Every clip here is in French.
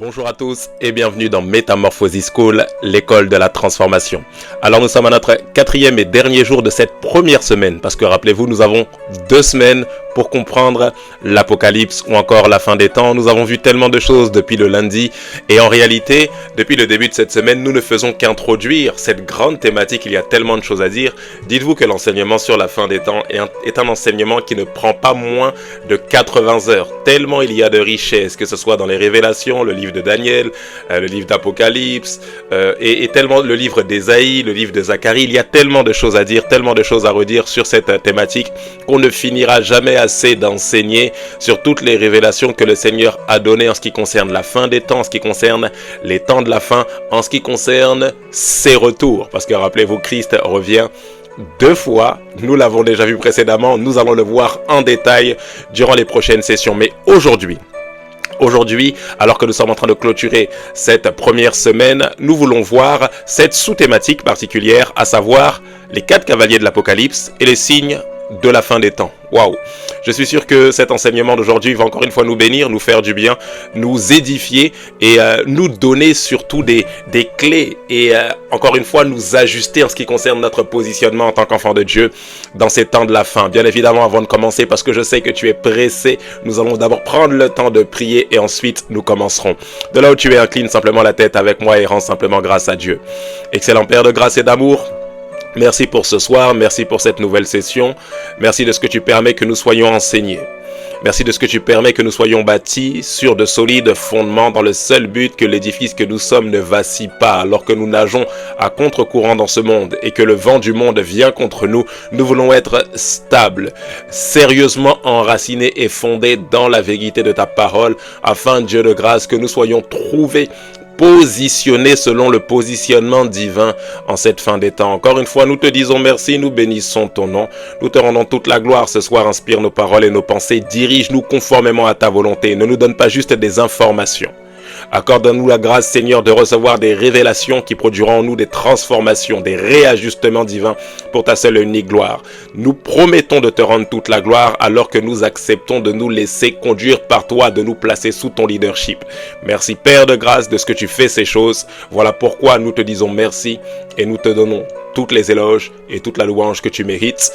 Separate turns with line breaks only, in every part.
Bonjour à tous et bienvenue dans Metamorphosis School, l'école de la transformation. Alors nous sommes à notre quatrième et dernier jour de cette première semaine parce que rappelez-vous, nous avons 2 semaines pour comprendre l'Apocalypse ou encore la fin des temps. Nous avons vu tellement de choses depuis le lundi et en réalité, depuis le début de cette semaine, nous ne faisons qu'introduire cette grande thématique. Il y a tellement de choses à dire. Dites-vous que l'enseignement sur la fin des temps est un enseignement qui ne prend pas moins de 80 heures. Tellement il y a de richesses, que ce soit dans les révélations, le livre de Daniel, le livre d'Apocalypse et tellement le livre d'Ésaïe, le livre de Zacharie. Il y a tellement de choses à dire, tellement de choses à redire sur cette thématique qu'on ne finira jamais assez d'enseigner sur toutes les révélations que le Seigneur a données en ce qui concerne la fin des temps, en ce qui concerne les temps de la fin, en ce qui concerne ses retours. Parce que rappelez-vous, Christ revient 2 fois, nous l'avons déjà vu précédemment, nous allons le voir en détail durant les prochaines sessions. Mais aujourd'hui, alors que nous sommes en train de clôturer cette première semaine, nous voulons voir cette sous-thématique particulière, à savoir les 4 cavaliers de l'Apocalypse et les signes de la fin des temps. Waouh! Je suis sûr que cet enseignement d'aujourd'hui va encore une fois nous bénir, nous faire du bien, nous édifier et nous donner surtout des clés et encore une fois nous ajuster en ce qui concerne notre positionnement en tant qu'enfant de Dieu dans ces temps de la fin. Bien évidemment, avant de commencer, parce que je sais que tu es pressé, nous allons d'abord prendre le temps de prier et ensuite nous commencerons. De là où tu es, incline simplement la tête avec moi et rends simplement grâce à Dieu. Excellent Père de grâce et d'amour, merci pour ce soir, merci pour cette nouvelle session, merci de ce que tu permets que nous soyons enseignés. Merci de ce que tu permets que nous soyons bâtis sur de solides fondements dans le seul but que l'édifice que nous sommes ne vacille pas alors que nous nageons à contre-courant dans ce monde et que le vent du monde vient contre nous. Nous voulons être stables, sérieusement enracinés et fondés dans la vérité de ta parole afin, Dieu de grâce, que nous soyons trouvés positionné selon le positionnement divin en cette fin des temps. Encore une fois, nous te disons merci, nous bénissons ton nom, nous te rendons toute la gloire ce soir. Inspire nos paroles et nos pensées, dirige-nous conformément à ta volonté, ne nous donne pas juste des informations. Accorde-nous la grâce, Seigneur, de recevoir des révélations qui produiront en nous des transformations, des réajustements divins pour ta seule et unique gloire. Nous promettons de te rendre toute la gloire alors que nous acceptons de nous laisser conduire par toi, de nous placer sous ton leadership. Merci Père de grâce de ce que tu fais ces choses. Voilà pourquoi nous te disons merci et nous te donnons toutes les éloges et toute la louange que tu mérites.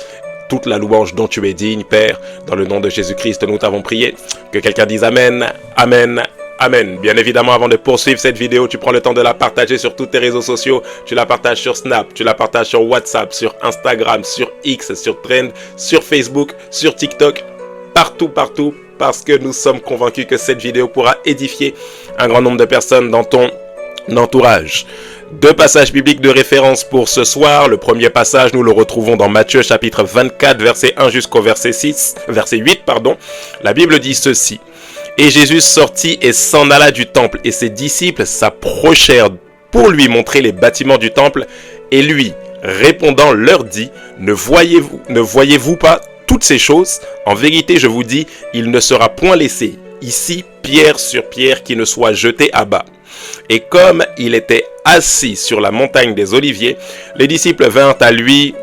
Toute la louange dont tu es digne, Père. Dans le nom de Jésus-Christ, nous t'avons prié. Que quelqu'un dise Amen, Amen. Amen. Bien évidemment, avant de poursuivre cette vidéo, tu prends le temps de la partager sur tous tes réseaux sociaux. Tu la partages sur Snap, tu la partages sur WhatsApp, sur Instagram, sur X, sur Trend, sur Facebook, sur TikTok, partout, parce que nous sommes convaincus que cette vidéo pourra édifier un grand nombre de personnes dans ton entourage. 2 passages bibliques de référence pour ce soir. Le premier passage, nous le retrouvons dans Matthieu chapitre 24, verset 1 jusqu'au verset 8. La Bible dit ceci. Et Jésus sortit et s'en alla du temple, et ses disciples s'approchèrent pour lui montrer les bâtiments du temple, et lui, répondant, leur dit, ne voyez-vous pas toutes ces choses? En vérité, je vous dis, il ne sera point laissé ici pierre sur pierre qui ne soit jeté à bas. Et comme il était assis sur la montagne des Oliviers, les disciples vinrent à lui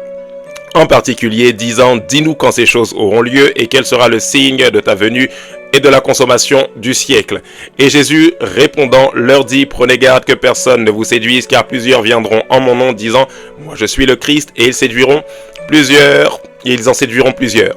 en particulier, disant, dis-nous quand ces choses auront lieu, et quel sera le signe de ta venue et de la consommation du siècle. Et Jésus, répondant, leur dit, prenez garde que personne ne vous séduise, car plusieurs viendront en mon nom, disant, moi je suis le Christ, et ils en séduiront plusieurs.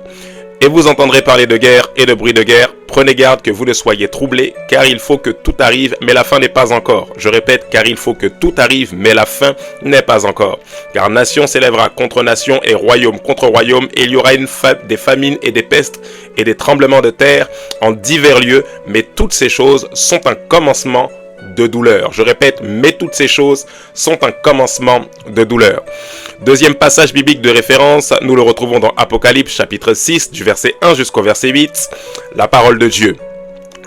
Et vous entendrez parler de guerre et de bruit de guerre. Prenez garde que vous ne soyez troublés, car il faut que tout arrive, mais la fin n'est pas encore. Je répète, car il faut que tout arrive, mais la fin n'est pas encore. Car nation s'élèvera contre nation et royaume contre royaume, et il y aura des famines et des pestes et des tremblements de terre en divers lieux, mais toutes ces choses sont un commencement de douleur. Je répète, mais toutes ces choses sont un commencement de douleur. Deuxième passage biblique de référence, nous le retrouvons dans Apocalypse chapitre 6, du verset 1 jusqu'au verset 8, la parole de Dieu.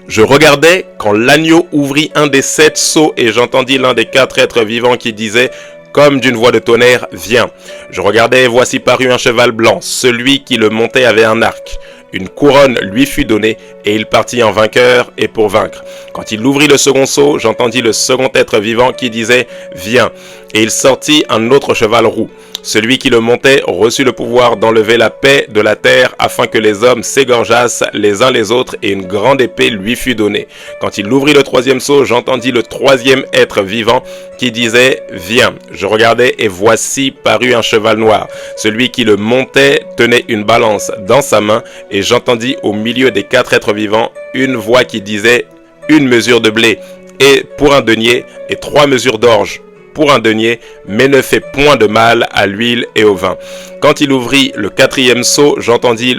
Je regardais quand l'agneau ouvrit un des 7 sceaux et j'entendis l'un des 4 êtres vivants qui disait, comme d'une voix de tonnerre, viens. Je regardais et voici parut un cheval blanc, celui qui le montait avait un arc. Une couronne lui fut donnée, et il partit en vainqueur et pour vaincre. Quand il ouvrit le second sceau, j'entendis le second être vivant qui disait « Viens ». Et il sortit un autre cheval roux. Celui qui le montait reçut le pouvoir d'enlever la paix de la terre afin que les hommes s'égorgeassent les uns les autres et une grande épée lui fut donnée. Quand il ouvrit le troisième sceau, j'entendis le troisième être vivant qui disait « Viens ». Je regardai et voici parut un cheval noir. Celui qui le montait tenait une balance dans sa main et j'entendis au milieu des quatre êtres vivants une voix qui disait « Une mesure de blé et pour un denier et 3 mesures d'orge pour un denier, mais ne fait point de mal à l'huile et au vin. » Quand il ouvrit le quatrième sceau, j'entendis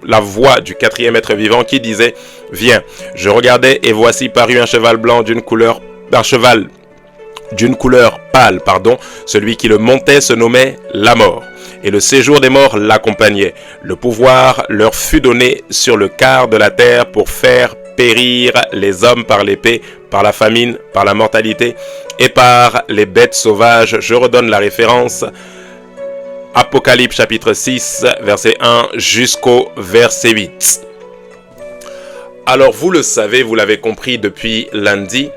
la voix du quatrième être vivant qui disait « Viens ». Je regardai et voici parut un cheval blanc d'une couleur pâle, celui qui le montait se nommait la mort. Et le séjour des morts l'accompagnait. Le pouvoir leur fut donné sur le quart de la terre pour faire périr les hommes par l'épée, par la famine, par la mortalité et par les bêtes sauvages. Je redonne la référence. Apocalypse chapitre 6, verset 1 jusqu'au verset 8. Alors vous le savez, vous l'avez compris depuis lundi,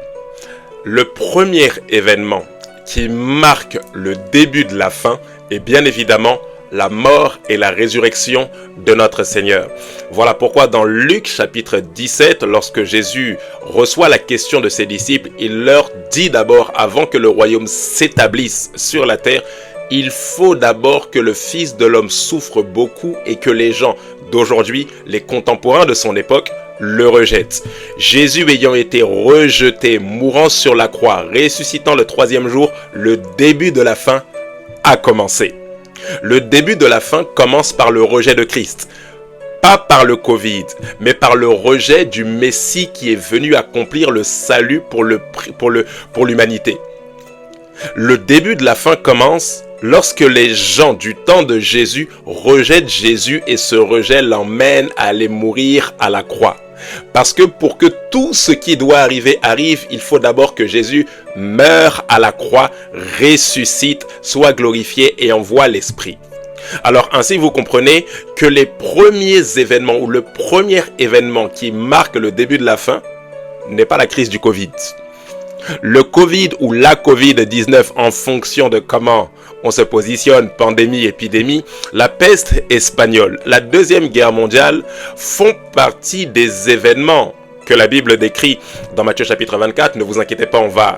le premier événement qui marque le début de la fin est bien évidemment la mort et la résurrection de notre Seigneur. Voilà pourquoi dans Luc chapitre 17, lorsque Jésus reçoit la question de ses disciples, il leur dit d'abord, avant que le royaume s'établisse sur la terre, il faut d'abord que le Fils de l'homme souffre beaucoup et que les gens d'aujourd'hui, les contemporains de son époque, le rejettent. Jésus ayant été rejeté, mourant sur la croix, ressuscitant le troisième jour, le début de la fin a commencé. Le début de la fin commence par le rejet de Christ. Pas par le Covid, mais par le rejet du Messie qui est venu accomplir le salut pour l'humanité. Le début de la fin commence lorsque les gens du temps de Jésus rejettent Jésus et ce rejet l'emmène à aller mourir à la croix. Parce que pour que tout ce qui doit arriver arrive, il faut d'abord que Jésus meure à la croix, ressuscite, soit glorifié et envoie l'Esprit. Alors ainsi vous comprenez que les premiers événements ou le premier événement qui marque le début de la fin n'est pas la crise du Covid. Le Covid ou la Covid-19 en fonction de comment on se positionne, pandémie, épidémie, la peste espagnole, la Deuxième Guerre mondiale font partie des événements que la Bible décrit dans Matthieu chapitre 24. Ne vous inquiétez pas, on va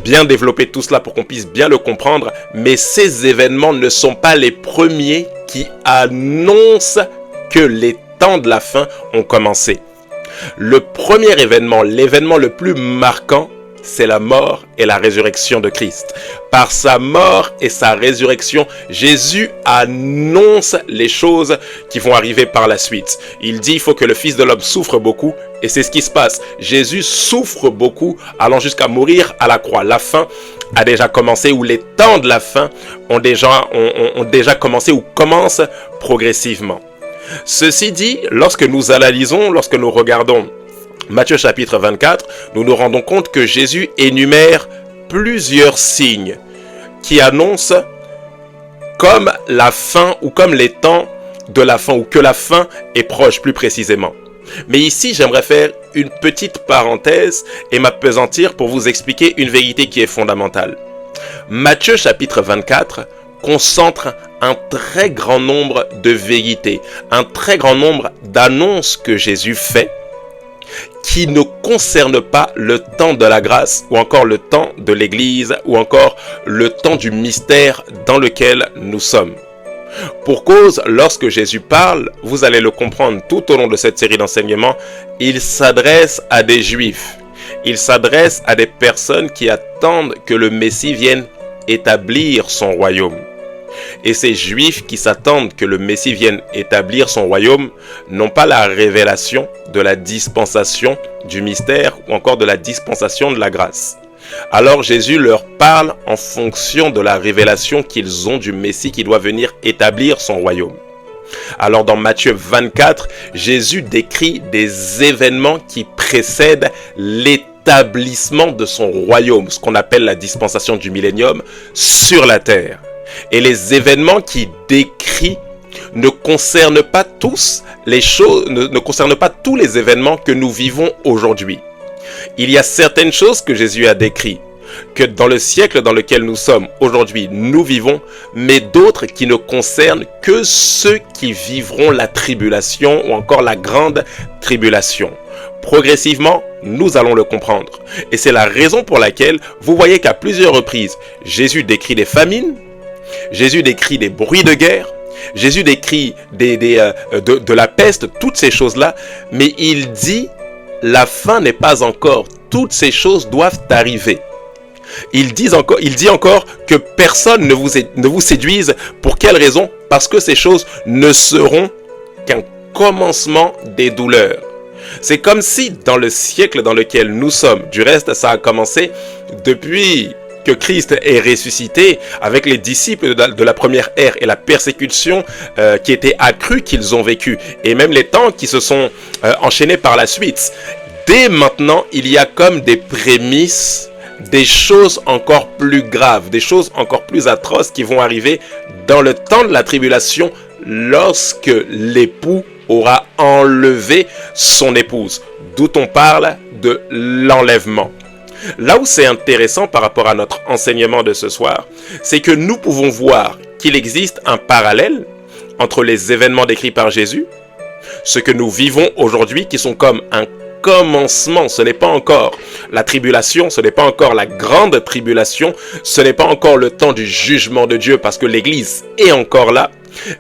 bien développer tout cela pour qu'on puisse bien le comprendre. Mais ces événements ne sont pas les premiers qui annoncent que les temps de la fin ont commencé. Le premier événement, l'événement le plus marquant, c'est la mort et la résurrection de Christ. Par sa mort et sa résurrection, Jésus annonce les choses qui vont arriver par la suite. Il dit, il faut que le Fils de l'homme souffre beaucoup, et c'est ce qui se passe. Jésus souffre beaucoup, allant jusqu'à mourir à la croix. La fin a déjà commencé, ou les temps de la fin ont déjà commencé, ou commencent progressivement. Ceci dit, lorsque nous analysons, lorsque nous regardons Matthieu chapitre 24, nous nous rendons compte que Jésus énumère plusieurs signes qui annoncent comme la fin ou comme les temps de la fin ou que la fin est proche plus précisément. Mais ici, j'aimerais faire une petite parenthèse et m'appesantir pour vous expliquer une vérité qui est fondamentale. Matthieu chapitre 24 concentre un très grand nombre de vérités, un très grand nombre d'annonces que Jésus fait qui ne concerne pas le temps de la grâce ou encore le temps de l'Église ou encore le temps du mystère dans lequel nous sommes. Pour cause, lorsque Jésus parle, vous allez le comprendre tout au long de cette série d'enseignements, il s'adresse à des Juifs. Il s'adresse à des personnes qui attendent que le Messie vienne établir son royaume. Et ces Juifs qui s'attendent que le Messie vienne établir son royaume n'ont pas la révélation de la dispensation du mystère ou encore de la dispensation de la grâce. Alors Jésus leur parle en fonction de la révélation qu'ils ont du Messie qui doit venir établir son royaume. Alors dans Matthieu 24, Jésus décrit des événements qui précèdent l'établissement de son royaume, ce qu'on appelle la dispensation du millénium sur la terre. Et les événements qu'il décrit ne concernent pas tous les choses, ne concernent pas tous les événements que nous vivons aujourd'hui. Il y a certaines choses que Jésus a décrites, que dans le siècle dans lequel nous sommes aujourd'hui, nous vivons, mais d'autres qui ne concernent que ceux qui vivront la tribulation ou encore la grande tribulation. Progressivement, nous allons le comprendre. Et c'est la raison pour laquelle vous voyez qu'à plusieurs reprises, Jésus décrit des famines, Jésus décrit des bruits de guerre, Jésus décrit de la peste, toutes ces choses-là, mais il dit la fin n'est pas encore. Toutes ces choses doivent arriver. Il dit encore que personne ne vous séduise. Pour quelle raison? Parce que ces choses ne seront qu'un commencement des douleurs. C'est comme si dans le siècle dans lequel nous sommes, du reste ça a commencé depuis que Christ est ressuscité avec les disciples de la première ère et la persécution qui était accrue qu'ils ont vécue et même les temps qui se sont enchaînés par la suite. Dès maintenant, il y a comme des prémices, des choses encore plus graves, des choses encore plus atroces qui vont arriver dans le temps de la tribulation lorsque l'époux aura enlevé son épouse. D'où on parle de l'enlèvement. Là où c'est intéressant par rapport à notre enseignement de ce soir, c'est que nous pouvons voir qu'il existe un parallèle entre les événements décrits par Jésus, ce que nous vivons aujourd'hui qui sont comme un commencement, ce n'est pas encore la tribulation, ce n'est pas encore la grande tribulation, ce n'est pas encore le temps du jugement de Dieu parce que l'Église est encore là,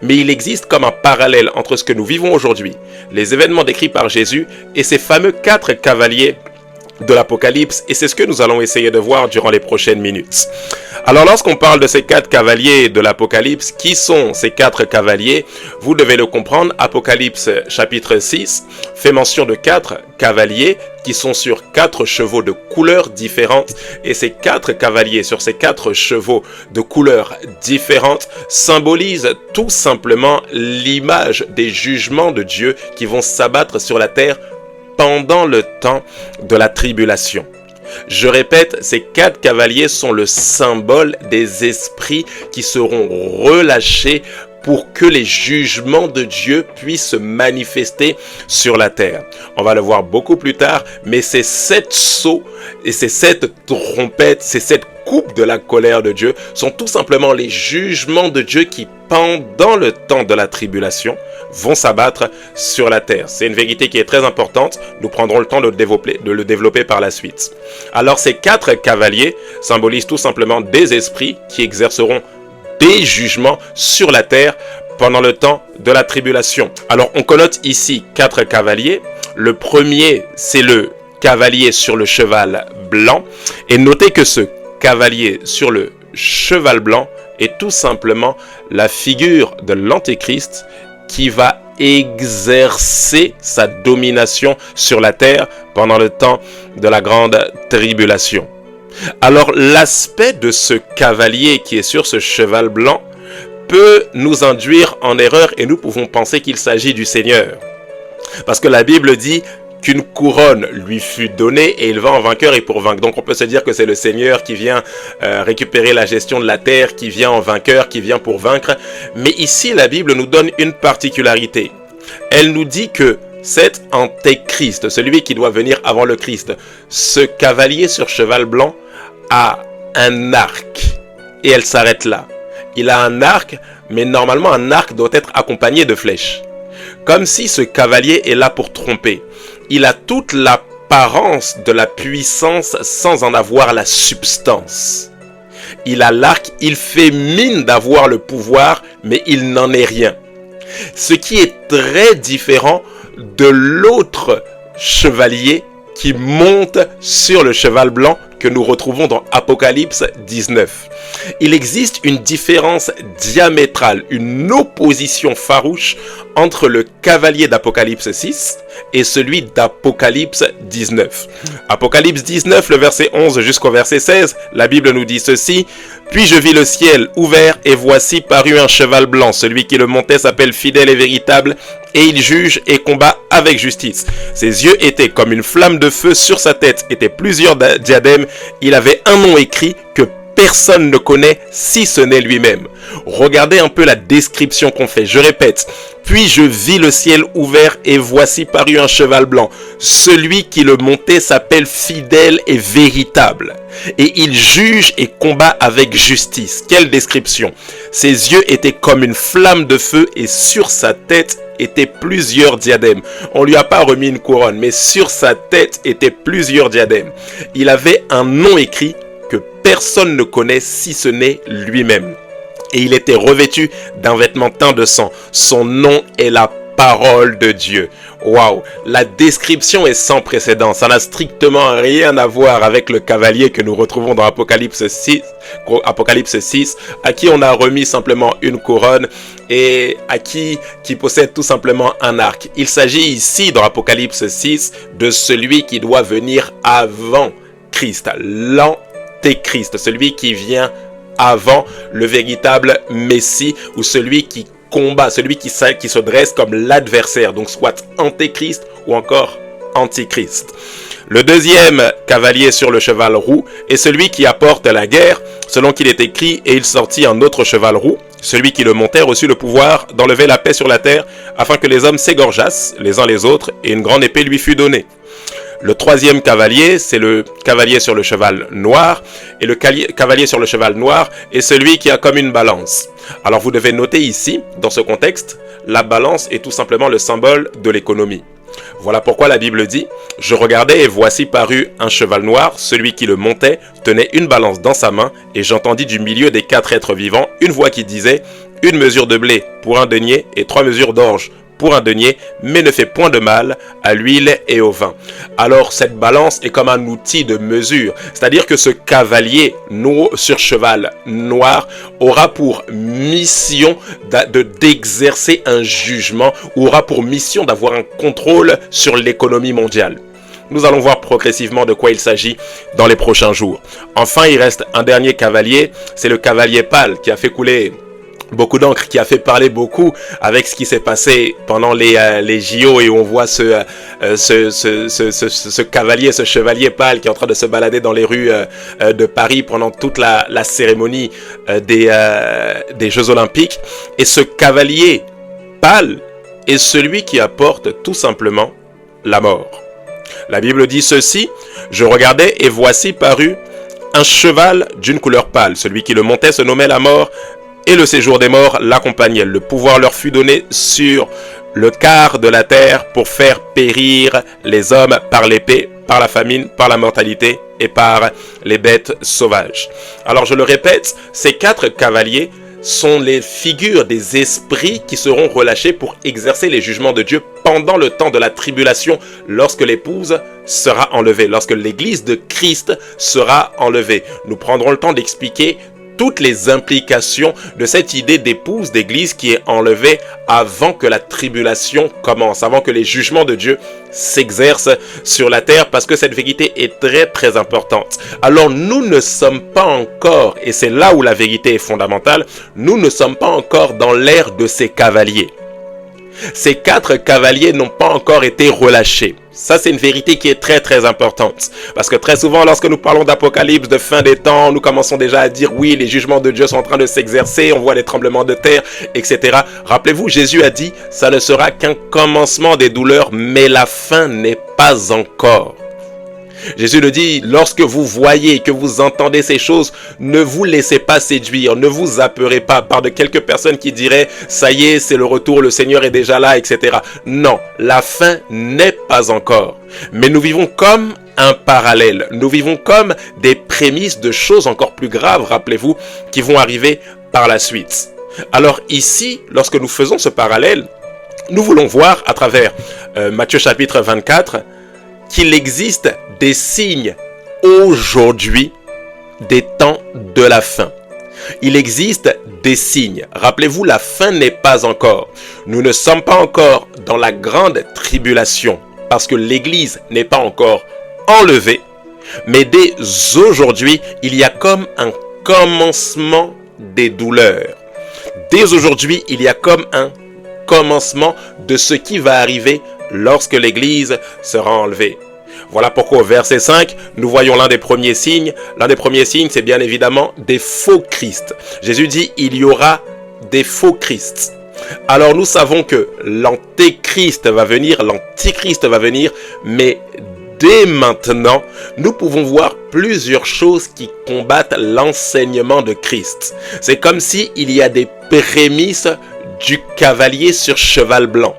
mais il existe comme un parallèle entre ce que nous vivons aujourd'hui, les événements décrits par Jésus et ces fameux 4 cavaliers de l'Apocalypse, et c'est ce que nous allons essayer de voir durant les prochaines minutes. Alors lorsqu'on parle de ces 4 cavaliers de l'Apocalypse, qui sont ces 4 cavaliers? Vous devez le comprendre, Apocalypse chapitre 6 fait mention de 4 cavaliers qui sont sur 4 chevaux de couleurs différentes, et ces 4 cavaliers sur ces 4 chevaux de couleurs différentes symbolisent tout simplement l'image des jugements de Dieu qui vont s'abattre sur la terre pendant le temps de la tribulation. Je répète, ces 4 cavaliers sont le symbole des esprits qui seront relâchés pour que les jugements de Dieu puissent se manifester sur la terre. On va le voir beaucoup plus tard, mais ces 7 sceaux et ces 7 trompettes, ces 7 coupes de la colère de Dieu sont tout simplement les jugements de Dieu qui, pendant le temps de la tribulation, vont s'abattre sur la terre. C'est une vérité qui est très importante. Nous prendrons le temps de le développer par la suite. Alors ces 4 cavaliers symbolisent tout simplement des esprits qui exerceront des jugements sur la terre pendant le temps de la tribulation. Alors on connote ici 4 cavaliers. Le premier, c'est le cavalier sur le cheval blanc. Et notez que ce cavalier sur le cheval blanc est tout simplement la figure de l'Antéchrist qui va exercer sa domination sur la terre pendant le temps de la grande tribulation. Alors l'aspect de ce cavalier qui est sur ce cheval blanc peut nous induire en erreur et nous pouvons penser qu'il s'agit du Seigneur. Parce que la Bible dit qu'une couronne lui fut donnée et il va en vainqueur et pour vaincre. Donc on peut se dire que c'est le Seigneur qui vient récupérer la gestion de la terre, qui vient en vainqueur, qui vient pour vaincre. Mais ici la Bible nous donne une particularité. Elle nous dit que cet Antéchrist, celui qui doit venir avant le Christ, ce cavalier sur cheval blanc a un arc et elle s'arrête là. Il a un arc, mais normalement un arc doit être accompagné de flèches. Comme si ce cavalier est là pour tromper. Il a toute l'apparence de la puissance sans en avoir la substance. Il a l'arc, il fait mine d'avoir le pouvoir, mais il n'en est rien. Ce qui est très différent de l'autre chevalier qui monte sur le cheval blanc que nous retrouvons dans Apocalypse 19. Il existe une différence diamétrale, une opposition farouche entre le cavalier d'Apocalypse 6 et celui d'Apocalypse 19. Apocalypse 19, le verset 11 jusqu'au verset 16, la Bible nous dit ceci. « Puis je vis le ciel ouvert et voici parut un cheval blanc. Celui qui le montait s'appelle fidèle et véritable et il juge et combat avec justice. Ses yeux étaient comme une flamme de feu, sur sa tête étaient plusieurs diadèmes. Il avait un nom écrit que personne ne connaît si ce n'est lui-même. Regardez un peu la description qu'on fait. Je répète. Puis je vis le ciel ouvert et voici parut un cheval blanc. Celui qui le montait s'appelle fidèle et véritable. Et il juge et combat avec justice. Quelle description! Ses yeux étaient comme une flamme de feu et sur sa tête étaient plusieurs diadèmes. On lui a pas remis une couronne, mais sur sa tête étaient plusieurs diadèmes. Il avait un nom écrit que personne ne connaît si ce n'est lui-même. Et il était revêtu d'un vêtement teint de sang. Son nom est la parole de Dieu. Waouh, la description est sans précédent. Ça n'a strictement rien à voir avec le cavalier que nous retrouvons dans Apocalypse 6, à qui on a remis simplement une couronne et à qui possède tout simplement un arc. Il s'agit ici, dans Apocalypse 6, de celui qui doit venir avant Christ, l'antéchrist, celui qui vient avant le véritable Messie ou celui qui combat, celui qui se dresse comme l'adversaire, donc soit antéchrist ou encore antichrist. Le deuxième cavalier sur le cheval roux est celui qui apporte la guerre, selon qu'il est écrit, et il sortit un autre cheval roux. Celui qui le montait reçut le pouvoir d'enlever la paix sur la terre, afin que les hommes s'égorgeassent les uns les autres, et une grande épée lui fut donnée. Le troisième cavalier, c'est le cavalier sur le cheval noir. Et le cavalier sur le cheval noir est celui qui a comme une balance. Alors vous devez noter ici, dans ce contexte, la balance est tout simplement le symbole de l'économie. Voilà pourquoi la Bible dit « Je regardais et voici parut un cheval noir, celui qui le montait tenait une balance dans sa main, et j'entendis du milieu des 4 êtres vivants une voix qui disait « Une mesure de blé pour un denier et 3 mesures d'orge pour un denier, mais ne fait point de mal à l'huile et au vin. » Alors cette balance est comme un outil de mesure, c'est-à-dire que ce cavalier sur cheval noir aura pour mission d'exercer un jugement, ou aura pour mission d'avoir un contrôle sur l'économie mondiale. Nous allons voir progressivement de quoi il s'agit dans les prochains jours. Enfin, il reste un dernier cavalier, c'est le cavalier pâle qui a fait couler beaucoup d'encre, qui a fait parler beaucoup avec ce qui s'est passé pendant les JO, et on voit ce cavalier, ce chevalier pâle qui est en train de se balader dans les rues de Paris pendant toute la cérémonie des Jeux Olympiques. Et ce cavalier pâle est celui qui apporte tout simplement la mort. La Bible dit ceci: je regardais et voici parut un cheval d'une couleur pâle. Celui qui le montait se nommait la mort, et le séjour des morts l'accompagnait. Le pouvoir leur fut donné sur le quart de la terre pour faire périr les hommes par l'épée, par la famine, par la mortalité et par les bêtes sauvages. Alors je le répète, ces 4 cavaliers sont les figures des esprits qui seront relâchés pour exercer les jugements de Dieu pendant le temps de la tribulation, lorsque l'épouse sera enlevée, lorsque l'église de Christ sera enlevée. Nous prendrons le temps d'expliquer toutes les implications de cette idée d'épouse d'église qui est enlevée avant que la tribulation commence, avant que les jugements de Dieu s'exercent sur la terre, parce que cette vérité est très très importante. Alors nous ne sommes pas encore, et c'est là où la vérité est fondamentale, nous ne sommes pas encore dans l'ère de ces cavaliers. Ces 4 cavaliers n'ont pas encore été relâchés. Ça, c'est une vérité qui est très très importante. Parce que très souvent, lorsque nous parlons d'Apocalypse, de fin des temps, nous commençons déjà à dire oui, les jugements de Dieu sont en train de s'exercer, on voit les tremblements de terre, etc. Rappelez-vous, Jésus a dit, ça ne sera qu'un commencement des douleurs, mais la fin n'est pas encore. Jésus le dit, lorsque vous voyez, que vous entendez ces choses, ne vous laissez pas séduire, ne vous apeurez pas par de quelques personnes qui diraient, ça y est, c'est le retour, le Seigneur est déjà là, etc. Non, la fin n'est pas encore. Mais nous vivons comme un parallèle, nous vivons comme des prémices de choses encore plus graves, rappelez-vous, qui vont arriver par la suite. Alors ici, lorsque nous faisons ce parallèle, nous voulons voir à travers Matthieu chapitre 24, qu'il existe des signes aujourd'hui des temps de la fin. Il existe des signes. Rappelez-vous, la fin n'est pas encore. Nous ne sommes pas encore dans la grande tribulation parce que l'Église n'est pas encore enlevée. Mais dès aujourd'hui, il y a comme un commencement des douleurs. Dès aujourd'hui, il y a comme un commencement de ce qui va arriver lorsque l'Église sera enlevée. Voilà pourquoi au verset 5, nous voyons l'un des premiers signes. L'un des premiers signes, c'est bien évidemment des faux Christ. Jésus dit, il y aura des faux Christ. Alors nous savons que l'antéchrist va venir, mais dès maintenant, nous pouvons voir plusieurs choses qui combattent l'enseignement de Christ. C'est comme s'il y a des prémices du cavalier sur cheval blanc.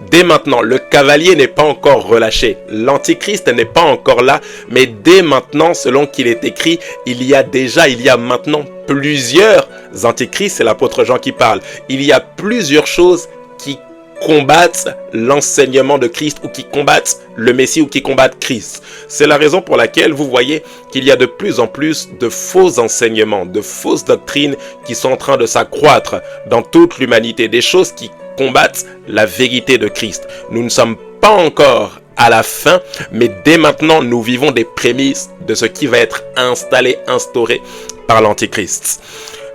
Dès maintenant, le cavalier n'est pas encore relâché. L'antichrist n'est pas encore là, mais dès maintenant, selon qu'il est écrit, il y a maintenant plusieurs antichrists, c'est l'apôtre Jean qui parle. Il y a plusieurs choses qui combattent l'enseignement de Christ ou qui combattent le Messie ou qui combattent Christ. C'est la raison pour laquelle vous voyez qu'il y a de plus en plus de faux enseignements, de fausses doctrines qui sont en train de s'accroître dans toute l'humanité, des choses qui combattent la vérité de Christ. Nous ne sommes pas encore à la fin, mais dès maintenant, nous vivons des prémices de ce qui va être instauré par l'Antichrist.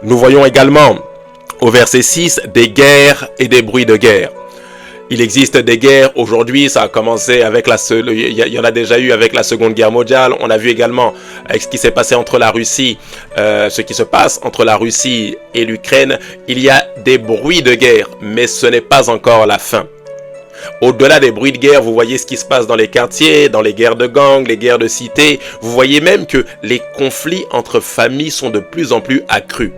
Nous voyons également au verset 6 des guerres et des bruits de guerre. Il existe des guerres aujourd'hui, ça a commencé avec il y en a déjà eu avec la Seconde Guerre mondiale. On a vu également avec ce qui s'est passé entre la Russie, ce qui se passe entre la Russie et l'Ukraine. Il y a des bruits de guerre, mais ce n'est pas encore la fin. Au-delà des bruits de guerre, vous voyez ce qui se passe dans les quartiers, dans les guerres de gangs, les guerres de cité. Vous voyez même que les conflits entre familles sont de plus en plus accrus.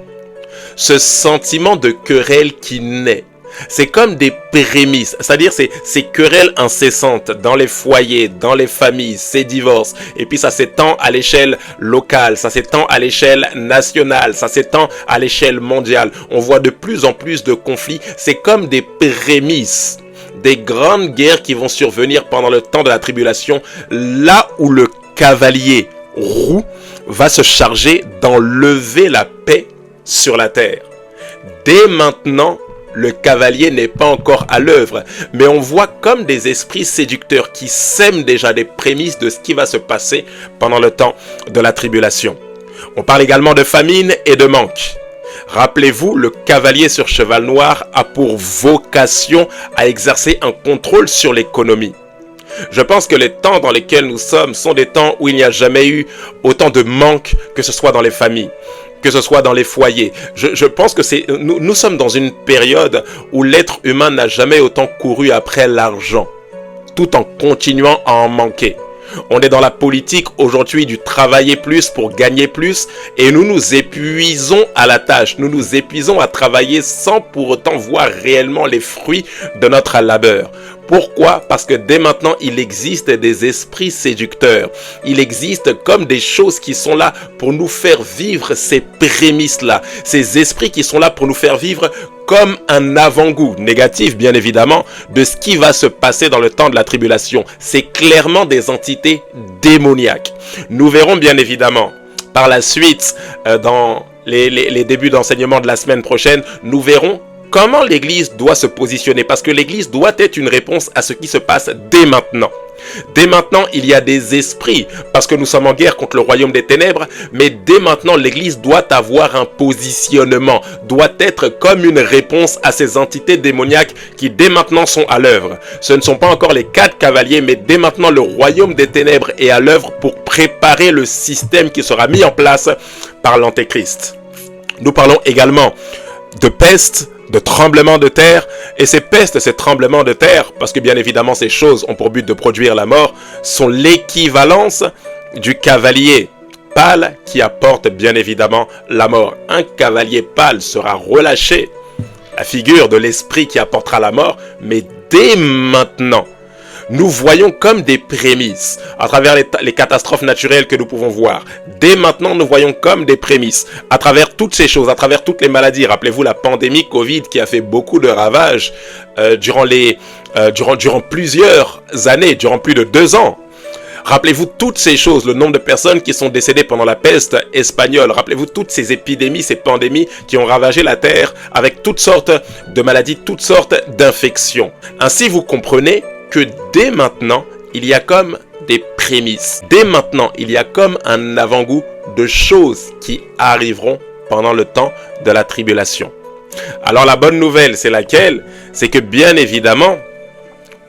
Ce sentiment de querelle qui naît, c'est comme des prémices, c'est-à-dire ces querelles incessantes dans les foyers, dans les familles, ces divorces, et puis ça s'étend à l'échelle locale, ça s'étend à l'échelle nationale, ça s'étend à l'échelle mondiale. On voit de plus en plus de conflits, c'est comme des prémices des grandes guerres qui vont survenir pendant le temps de la tribulation, là où le cavalier roux va se charger d'enlever la paix sur la terre. Dès maintenant, le cavalier n'est pas encore à l'œuvre, mais on voit comme des esprits séducteurs qui sèment déjà des prémices de ce qui va se passer pendant le temps de la tribulation. On parle également de famine et de manque. Rappelez-vous, le cavalier sur cheval noir a pour vocation à exercer un contrôle sur l'économie. Je pense que les temps dans lesquels nous sommes sont des temps où il n'y a jamais eu autant de manque, que ce soit dans les familles, que ce soit dans les foyers. Je pense que nous sommes dans une période où l'être humain n'a jamais autant couru après l'argent, tout en continuant à en manquer. On est dans la politique aujourd'hui du travailler plus pour gagner plus et nous nous épuisons à la tâche. Nous nous épuisons à travailler sans pour autant voir réellement les fruits de notre labeur. Pourquoi? Parce que dès maintenant, il existe des esprits séducteurs. Il existe comme des choses qui sont là pour nous faire vivre ces prémices-là. Ces esprits qui sont là pour nous faire vivre comme un avant-goût, négatif bien évidemment, de ce qui va se passer dans le temps de la tribulation. C'est clairement des entités démoniaques. Nous verrons bien évidemment par la suite, dans les débuts d'enseignement de la semaine prochaine, nous verrons comment l'Église doit se positionner, parce que l'Église doit être une réponse à ce qui se passe dès maintenant. Dès maintenant, il y a des esprits, parce que nous sommes en guerre contre le royaume des ténèbres, mais dès maintenant, l'Église doit avoir un positionnement, doit être comme une réponse à ces entités démoniaques qui dès maintenant sont à l'œuvre. Ce ne sont pas encore les 4 cavaliers, mais dès maintenant, le royaume des ténèbres est à l'œuvre pour préparer le système qui sera mis en place par l'Antéchrist. Nous parlons également de peste, de tremblements de terre, et ces pestes, ces tremblements de terre, parce que bien évidemment ces choses ont pour but de produire la mort, sont l'équivalence du cavalier pâle qui apporte bien évidemment la mort. Un cavalier pâle sera relâché, la figure de l'esprit qui apportera la mort, mais dès maintenant, nous voyons comme des prémices à travers les catastrophes naturelles que nous pouvons voir. Dès maintenant, nous voyons comme des prémices à travers toutes ces choses, à travers toutes les maladies. Rappelez-vous la pandémie Covid qui a fait beaucoup de ravages durant plusieurs années, durant plus de 2 ans. Rappelez-vous toutes ces choses, le nombre de personnes qui sont décédées pendant la peste espagnole. Rappelez-vous toutes ces épidémies, ces pandémies qui ont ravagé la terre avec toutes sortes de maladies, toutes sortes d'infections. Ainsi, vous comprenez que dès maintenant, il y a comme des prémices. Dès maintenant, il y a comme un avant-goût de choses qui arriveront pendant le temps de la tribulation. Alors la bonne nouvelle, c'est laquelle? C'est que bien évidemment,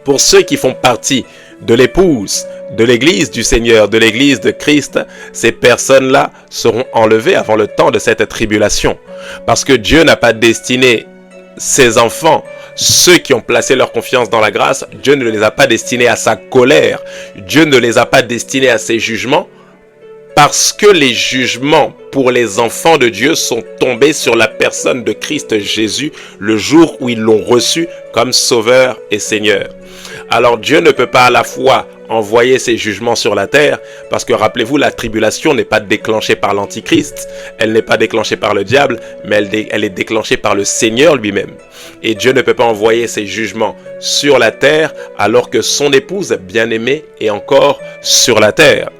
pour ceux qui font partie de l'épouse, de l'église du Seigneur, de l'église de Christ, ces personnes-là seront enlevées avant le temps de cette tribulation. Parce que Dieu n'a pas destiné ses enfants, ceux qui ont placé leur confiance dans la grâce, Dieu ne les a pas destinés à sa colère. Dieu ne les a pas destinés à ses jugements, parce que les jugements pour les enfants de Dieu sont tombés sur la personne de Christ Jésus le jour où ils l'ont reçu comme Sauveur et Seigneur. Alors Dieu ne peut pas à la fois envoyer ses jugements sur la terre, parce que rappelez-vous, la tribulation n'est pas déclenchée par l'Antichrist, elle n'est pas déclenchée par le diable, mais elle est déclenchée par le Seigneur lui-même. Et Dieu ne peut pas envoyer ses jugements sur la terre alors que son épouse bien-aimée est encore sur la terre.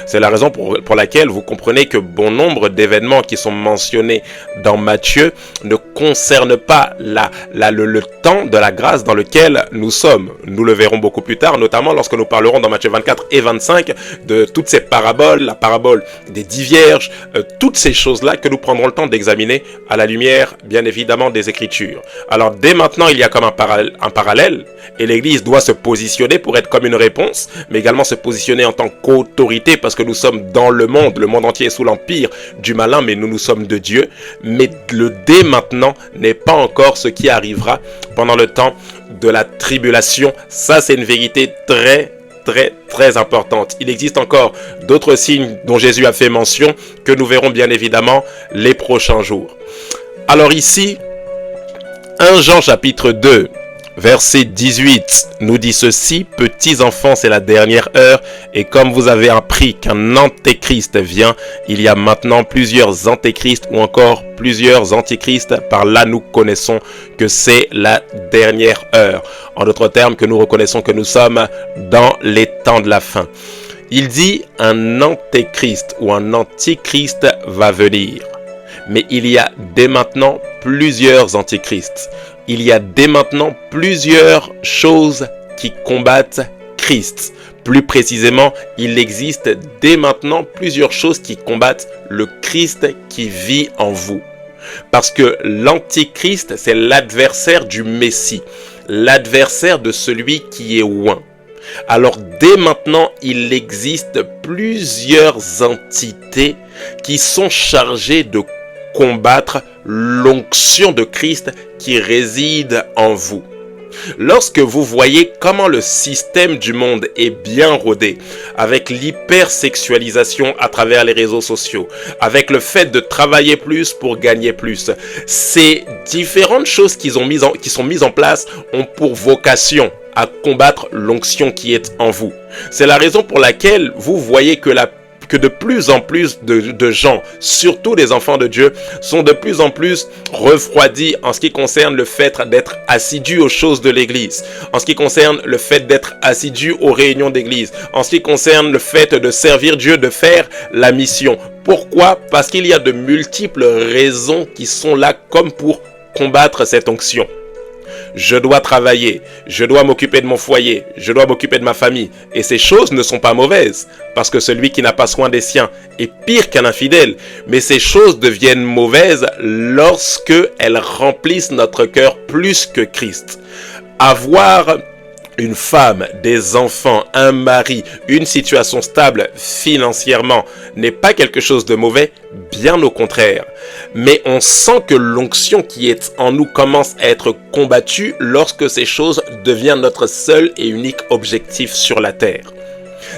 C'est la raison pour laquelle vous comprenez que bon nombre d'événements qui sont mentionnés dans Matthieu ne concernent pas le temps de la grâce dans lequel nous sommes. Nous le verrons beaucoup plus tard, notamment lorsque nous parlerons dans Matthieu 24 et 25 de toutes ces paraboles, la parabole des 10 vierges, toutes ces choses-là que nous prendrons le temps d'examiner à la lumière, bien évidemment, des Écritures. Alors, dès maintenant, il y a comme un parallèle, et l'Église doit se positionner pour être comme une réponse, mais également se positionner en tant qu'autorité, parce que nous sommes dans le monde entier est sous l'empire du malin, mais nous sommes de Dieu. Mais le dès maintenant n'est pas encore ce qui arrivera pendant le temps de la tribulation. Ça, c'est une vérité très importante. Il existe encore d'autres signes dont Jésus a fait mention que nous verrons bien évidemment les prochains jours. Alors ici, 1 Jean chapitre 2, verset 18 nous dit ceci: petits enfants, c'est la dernière heure, et comme vous avez appris qu'un antéchrist vient, il y a maintenant plusieurs antéchrists ou encore plusieurs antichrists. Par là, nous connaissons que c'est la dernière heure. En d'autres termes, que nous reconnaissons que nous sommes dans les temps de la fin. Il dit un antéchrist ou un antichrist va venir. Mais il y a dès maintenant plusieurs antichrists. Il y a dès maintenant plusieurs choses qui combattent Christ. Plus précisément, il existe dès maintenant plusieurs choses qui combattent le Christ qui vit en vous. Parce que l'antichrist, c'est l'adversaire du Messie, l'adversaire de celui qui est oint. Alors dès maintenant, il existe plusieurs entités qui sont chargées de combattre l'onction de Christ qui réside en vous. Lorsque vous voyez comment le système du monde est bien rodé, avec l'hypersexualisation à travers les réseaux sociaux, avec le fait de travailler plus pour gagner plus, ces différentes choses qui sont mises en place ont pour vocation à combattre l'onction qui est en vous. C'est la raison pour laquelle vous voyez que de plus en plus de gens, surtout des enfants de Dieu, sont de plus en plus refroidis en ce qui concerne le fait d'être assidus aux choses de l'Église, en ce qui concerne le fait d'être assidus aux réunions d'Église, en ce qui concerne le fait de servir Dieu, de faire la mission. Pourquoi? Parce qu'il y a de multiples raisons qui sont là comme pour combattre cette onction. Je dois travailler, je dois m'occuper de mon foyer, je dois m'occuper de ma famille. Et ces choses ne sont pas mauvaises, parce que celui qui n'a pas soin des siens est pire qu'un infidèle. Mais ces choses deviennent mauvaises lorsque elles remplissent notre cœur plus que Christ. Avoir une femme, des enfants, un mari, une situation stable financièrement n'est pas quelque chose de mauvais, bien au contraire. Mais on sent que l'onction qui est en nous commence à être combattue lorsque ces choses deviennent notre seul et unique objectif sur la terre.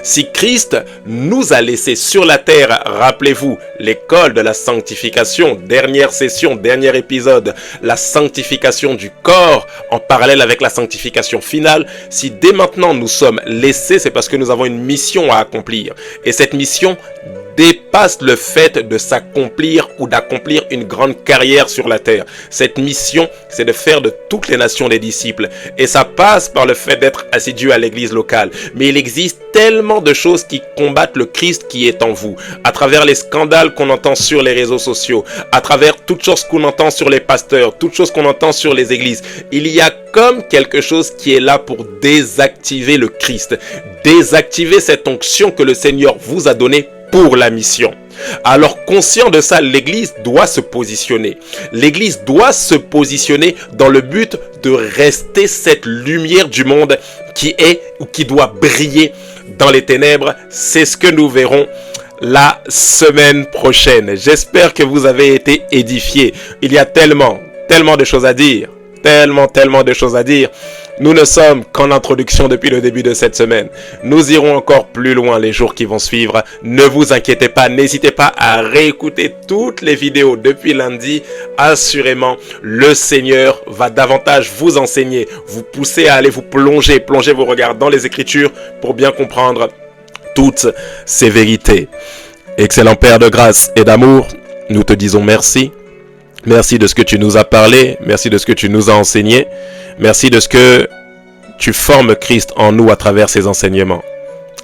Si Christ nous a laissés sur la terre, rappelez-vous, l'école de la sanctification, dernière session, dernier épisode, la sanctification du corps en parallèle avec la sanctification finale, si dès maintenant nous sommes laissés, c'est parce que nous avons une mission à accomplir. Et cette mission dépasse le fait de s'accomplir ou d'accomplir une grande carrière sur la terre. Cette mission, c'est de faire de toutes les nations des disciples. Et ça passe par le fait d'être assidu à l'église locale. Mais il existe tellement de choses qui combattent le Christ qui est en vous. À travers les scandales qu'on entend sur les réseaux sociaux, à travers toutes choses qu'on entend sur les pasteurs, toutes choses qu'on entend sur les églises, il y a comme quelque chose qui est là pour désactiver le Christ. Désactiver cette onction que le Seigneur vous a donnée pour la mission. Alors, conscient de ça, l'Église doit se positionner. L'Église doit se positionner dans le but de rester cette lumière du monde qui est ou qui doit briller dans les ténèbres. C'est ce que nous verrons la semaine prochaine. J'espère que vous avez été édifiés. Il y a tellement de choses à dire. Tellement de choses à dire. Nous ne sommes qu'en introduction depuis le début de cette semaine. Nous irons encore plus loin les jours qui vont suivre. Ne vous inquiétez pas, n'hésitez pas à réécouter toutes les vidéos depuis lundi. Assurément, le Seigneur va davantage vous enseigner, vous pousser à aller vous plonger vos regards dans les Écritures pour bien comprendre toutes ces vérités. Excellent Père de grâce et d'amour, nous te disons merci. Merci de ce que tu nous as parlé, merci de ce que tu nous as enseigné, merci de ce que tu formes Christ en nous à travers ces enseignements.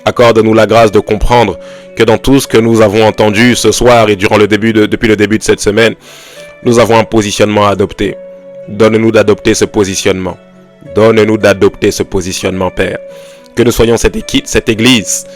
Accorde-nous la grâce de comprendre que dans tout ce que nous avons entendu ce soir et depuis le début de cette semaine, nous avons un positionnement à adopter. Donne-nous d'adopter ce positionnement. Donne-nous d'adopter ce positionnement, Père. Que nous soyons cette église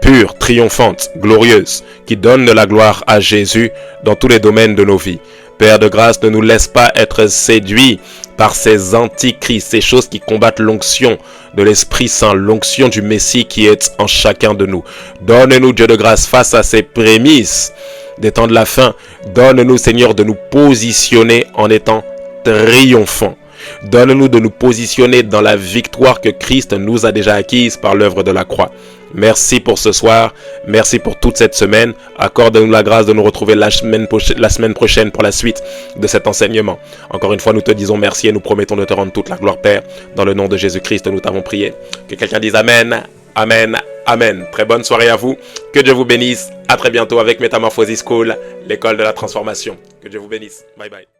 pure, triomphante, glorieuse, qui donne de la gloire à Jésus dans tous les domaines de nos vies. Père de grâce, ne nous laisse pas être séduits par ces antichrists, ces choses qui combattent l'onction de l'Esprit Saint, l'onction du Messie qui est en chacun de nous. Donne-nous, Dieu de grâce, face à ces prémices des temps de la fin. Donne-nous, Seigneur, de nous positionner en étant triomphants. Donne-nous de nous positionner dans la victoire que Christ nous a déjà acquise par l'œuvre de la croix. Merci pour ce soir, merci pour toute cette semaine. Accorde-nous la grâce de nous retrouver la semaine prochaine pour la suite de cet enseignement. Encore une fois, nous te disons merci et nous promettons de te rendre toute la gloire, Père. Dans le nom de Jésus-Christ, nous t'avons prié. Que quelqu'un dise Amen, Amen, Amen. Très bonne soirée à vous. Que Dieu vous bénisse. À très bientôt avec Métamorphosis School, l'école de la transformation. Que Dieu vous bénisse. Bye bye.